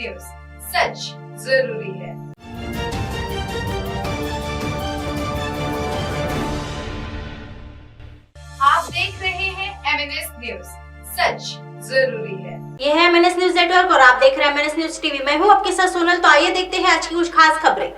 News, सच जरूरी है। आप देख रहे हैं MNS न्यूज, सच जरूरी है। यह है MNS न्यूज नेटवर्क और आप देख रहे हैं MNS न्यूज टीवी। मैं हूं आपके साथ सोनल। तो आइए देखते हैं आज की कुछ खास खबरें।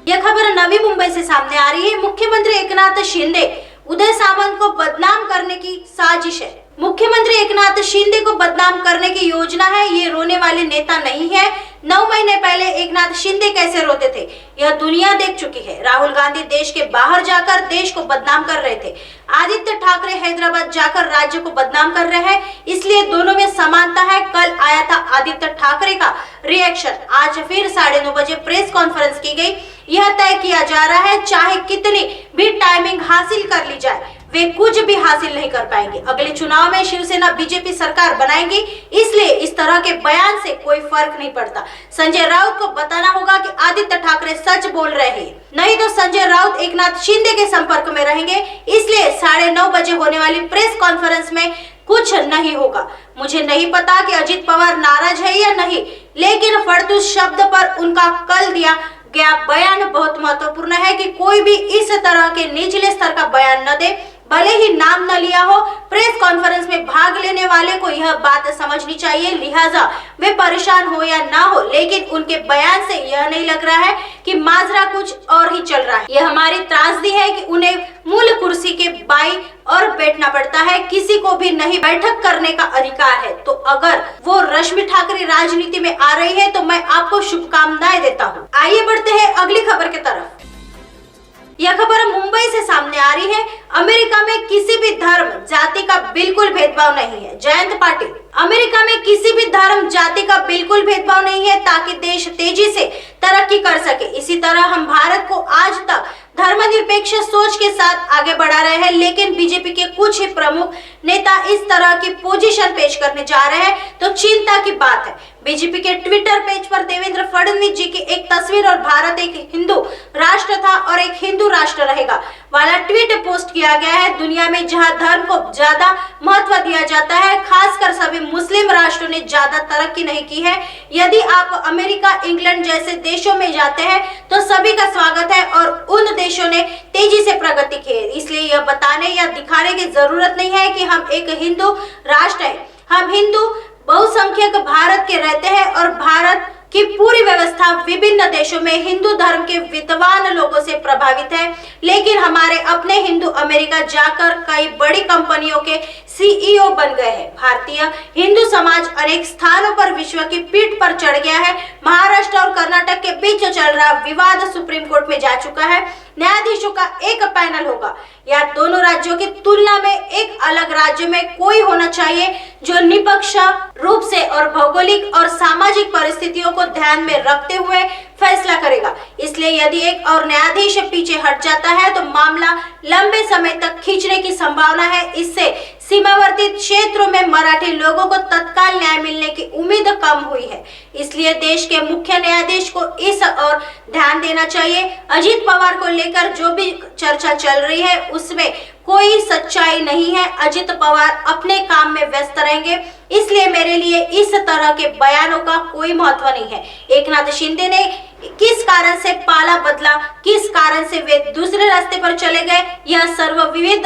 यह खबर नवी मुंबई से सामने आ रही है। मुख्यमंत्री एकनाथ शिंदे उदय सामंत को बदनाम करने की साजिश है। मुख्यमंत्री एकनाथ शिंदे को बदनाम करने की योजना है। ये रोने वाले नेता नहीं है। 9 महीने पहले एकनाथ शिंदे कैसे रोते थे यह दुनिया देख चुकी है। राहुल गांधी देश के बाहर जाकर देश को बदनाम कर रहे थे। आदित्य ठाकरे हैदराबाद जाकर राज्य को बदनाम कर रहे हैं, इसलिए दोनों में समानता है। कल आया था आदित्य ठाकरे का रिएक्शन, आज फिर 9:30 बजे प्रेस कॉन्फ्रेंस की गई। यह तय किया जा रहा है चाहे कितनी भी टाइमिंग हासिल कर ली जाए, वे कुछ भी हासिल नहीं कर पाएंगे। अगले चुनाव में शिवसेना बीजेपी सरकार बनाएंगी, इसलिए इस तरह के बयान से कोई फर्क नहीं पड़ता। संजय राउत को बताना होगा कि आदित्य ठाकरे सच बोल रहे हैं, नहीं तो संजय राउत एकनाथ शिंदे के संपर्क में रहेंगे। इसलिए 9:30 बजे होने वाली प्रेस कॉन्फ्रेंस में कुछ नहीं होगा। मुझे नहीं पता कि अजित पवार नाराज है या नहीं, लेकिन फड़तूस शब्द पर उनका कल दिया गया बयान बहुत महत्वपूर्ण है कि कोई भी इस तरह के निचले स्तर का बयान न दे, भले ही नाम न लिया हो। प्रेस कॉन्फ्रेंस में भाग लेने वाले को यह बात समझनी चाहिए, लिहाजा वे परेशान हो या ना हो, लेकिन उनके बयान से यह नहीं लग रहा है कि माजरा कुछ और ही चल रहा है। यह हमारी त्रासदी है कि उन्हें मूल कुर्सी के बाईं और बैठना पड़ता है, किसी को भी नहीं बैठक करने का अधिकार है। तो अगर वो रश्मि ठाकरे राजनीति में आ रही है तो मैं आपको शुभकामनाएं देता हूँ। आइए बढ़ते हैं अगली खबर की तरफ। यह खबर मुंबई से सामने आ रही है। अमेरिका में किसी भी धर्म जाति का बिल्कुल भेदभाव नहीं है। जयंत पाटिल, अमेरिका में किसी भी धर्म जाति का बिल्कुल भेदभाव नहीं है ताकि देश तेजी से तरक्की कर सके। इसी तरह हम भारत को आज तक धर्मनिरपेक्ष सोच के साथ आगे बढ़ा रहे हैं, लेकिन बीजेपी के कुछ ही प्रमुख नेता इस तरह की पोजीशन पेश करने जा रहे हैं तो चिंता की बात है। बीजेपी के ट्विटर पेज पर देवेंद्र फडणवीस जी की एक तस्वीर और भारत एक हिंदू राष्ट्र था और एक हिंदू राष्ट्र रहेगा वाला ट्वीट पोस्ट किया गया है। दुनिया में जहां धर्म को ज्यादा महत्व दिया जाता है, खासकर सभी मुस्लिम राष्ट्रों ने ज्यादा तरक्की नहीं की है। यदि आप अमेरिका, इंग्लैंड जैसे देशों में जाते हैं तो सभी का स्वागत है और उन देशों ने तेजी से प्रगति की है। इसलिए यह बताने या दिखाने की जरूरत नहीं है कि हम एक हिंदू राष्ट्र है। हम हिंदू बहुसंख्यक भारत के रहते हैं और भारत की पूरी व्यवस्था विभिन्न देशों में हिंदू धर्म के विद्वान लोगों से प्रभावित है, लेकिन हमारे अपने हिंदू अमेरिका जाकर कई बड़ी कंपनियों के CEO बन गए हैं। भारतीय हिंदू समाज अनेक स्थानों पर विश्व की पीठ पर चढ़ गया है। महाराष्ट्र और कर्नाटक के बीच चल रहा विवाद सुप्रीम कोर्ट में जा चुका है। न्यायाधीशों का एक पैनल होगा या दोनों राज्यों की तुलना में एक अलग राज्य में कोई होना चाहिए जो निष्पक्ष रूप से और भौगोलिक और सामाजिक परिस्थितियों को ध्यान में रखते हुए फैसला करेगा। इसलिए यदि एक और न्यायाधीश पीछे हट जाता है तो मामला लंबे समय तक खींचने की संभावना है। इससे सीमावर्ती क्षेत्रों में मराठी लोगों को तत्काल न्याय मिलने की उम्मीद कम हुई है। इसलिए देश के मुख्य न्यायाधीश को इस और ध्यान देना चाहिए। अजित पवार को लेकर जो भी चर्चा चल रही है उसमें कोई सच्चाई नहीं है। अजित पवार अपने काम में व्यस्त रहेंगे, इसलिए मेरे लिए इस तरह के बयानों का कोई महत्व नहीं है। एकनाथ शिंदे ने किस कारण से पाला बदला, किस कारण से वे दूसरे रास्ते पर चले गए, यह सर्वविदित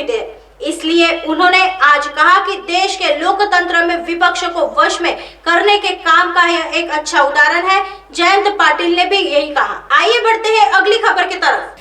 है। इसलिए उन्होंने आज कहा कि देश के लोकतंत्र में विपक्ष को वश में करने के काम का यह एक अच्छा उदाहरण है। जयंत पाटिल ने भी यही कहा। आइए बढ़ते हैं अगली खबर की तरफ।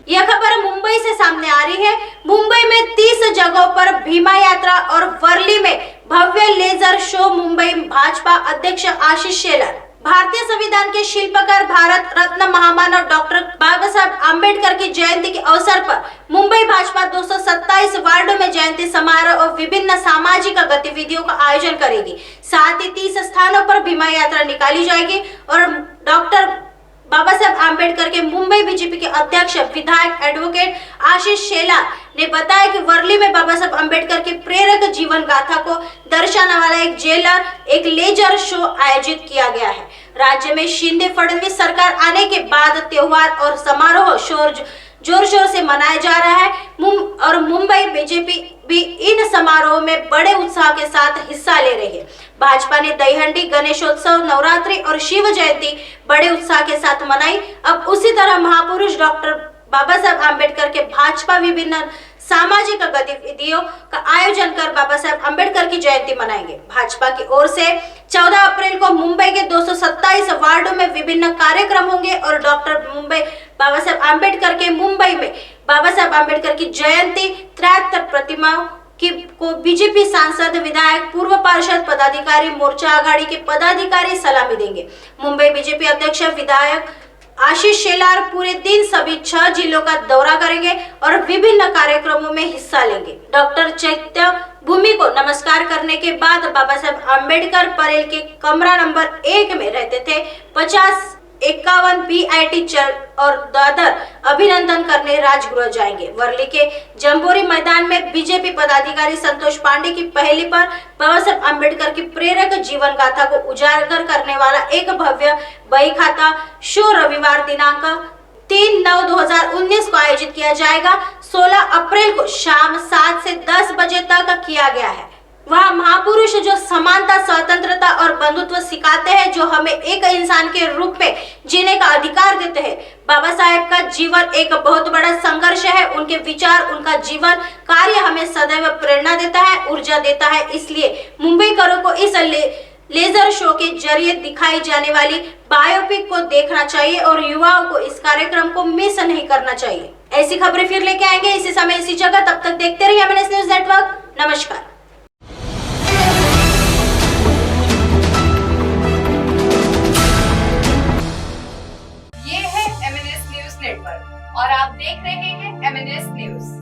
यह खबर मुंबई से सामने आ रही है। मुंबई में 30 जगहों पर भीमा यात्रा और वर्ली में भव्य लेजर शो। मुंबई भाजपा अध्यक्ष आशीष शेलार, भारतीय संविधान के शिल्पकार, भारत रत्न महामानव डॉक्टर बाबा साहब आम्बेडकर की जयंती के अवसर पर मुंबई भाजपा 227 वार्डों में जयंती समारोह और विभिन्न सामाजिक गतिविधियों का आयोजन करेगी। साथ ही 30 स्थानों पर भीमा यात्रा निकाली जाएगी और डॉक्टर बाबा साहब आम्बेडकर के मुंबई बीजेपी के अध्यक्ष विधायक एडवोकेट आशीष शेलार ने बताया कि वर्ली में बाबा साहब आम्बेडकर की प्रेरक जीवन गाथा को दर्शाने वाला एक लेजर शो आयोजित किया गया है। राज्य में शिंदे फडणवीस सरकार आने के बाद त्योहार और समारोह जोर शोर से मनाया जा रहा है और मुंबई बीजेपी भी इन समारोह में बड़े उत्साह के साथ हिस्सा ले रही है। भाजपा ने दहीहंडी, गणेशोत्सव, नवरात्रि और शिव जयंती बड़े उत्साह के साथ मनाई। अब उसी तरह महापुरुष डॉक्टर बाबा साहब आम्बेडकर के भाजपा विभिन्न सामाजिक गतिविधियों का आयोजन कर बाबा साहब आम्बेडकर की जयंती मनाएंगे। भाजपा की ओर से 14 अप्रैल को मुंबई के 227 वार्डों में विभिन्न कार्यक्रम होंगे और बाबा साहब आम्बेडकर के मुंबई में बाबा साहब आम्बेडकर की जयंती 73 प्रतिमाओं को बीजेपी सांसद, विधायक, पूर्व पार्षद, पदाधिकारी, मोर्चा आघाड़ी के पदाधिकारी सलामी देंगे। मुंबई बीजेपी अध्यक्ष विधायक आशीष शेलार पूरे दिन सभी 6 जिलों का दौरा करेंगे और विभिन्न कार्यक्रमों में हिस्सा लेंगे। डॉक्टर चैत्य भूमि को नमस्कार करने के बाद बाबा साहब आम्बेडकर परेल के कमरा नंबर 1 में रहते थे 50-51 BIT चर्च और दादर अभिनंदन करने राजगृह जाएंगे। वर्ली के जम्बोरी मैदान में बीजेपी पदाधिकारी संतोष पांडे की पहली पर बाबा साहब आम्बेडकर की प्रेरक जीवन गाथा को उजागर करने वाला एक भव्य बही खाता शो रविवार दिनांक 3/9/2019 को आयोजित किया जाएगा। 16 अप्रैल को शाम 7 से 10 बजे तक किया गया है। वह महापुरुष जो समानता, स्वतंत्रता और बंधुत्व सिखाते हैं, जो हमें एक इंसान के रूप में जीने का अधिकार देते हैं। बाबा साहेब का जीवन एक बहुत बड़ा संघर्ष है। उनके विचार, उनका जीवन कार्य हमें सदैव प्रेरणा देता है, ऊर्जा देता है। इसलिए मुंबईकरों को इस लेजर शो के जरिए दिखाई जाने वाली बायोपिक को देखना चाहिए और युवाओं को इस कार्यक्रम को मिस नहीं करना चाहिए। ऐसी खबरें फिर लेके आएंगे इसी समय इसी जगह। तब तक देखते रहिए MNS न्यूज नेटवर्क। नमस्कार। ये है MNS न्यूज नेटवर्क और आप देख रहे हैं MNS न्यूज।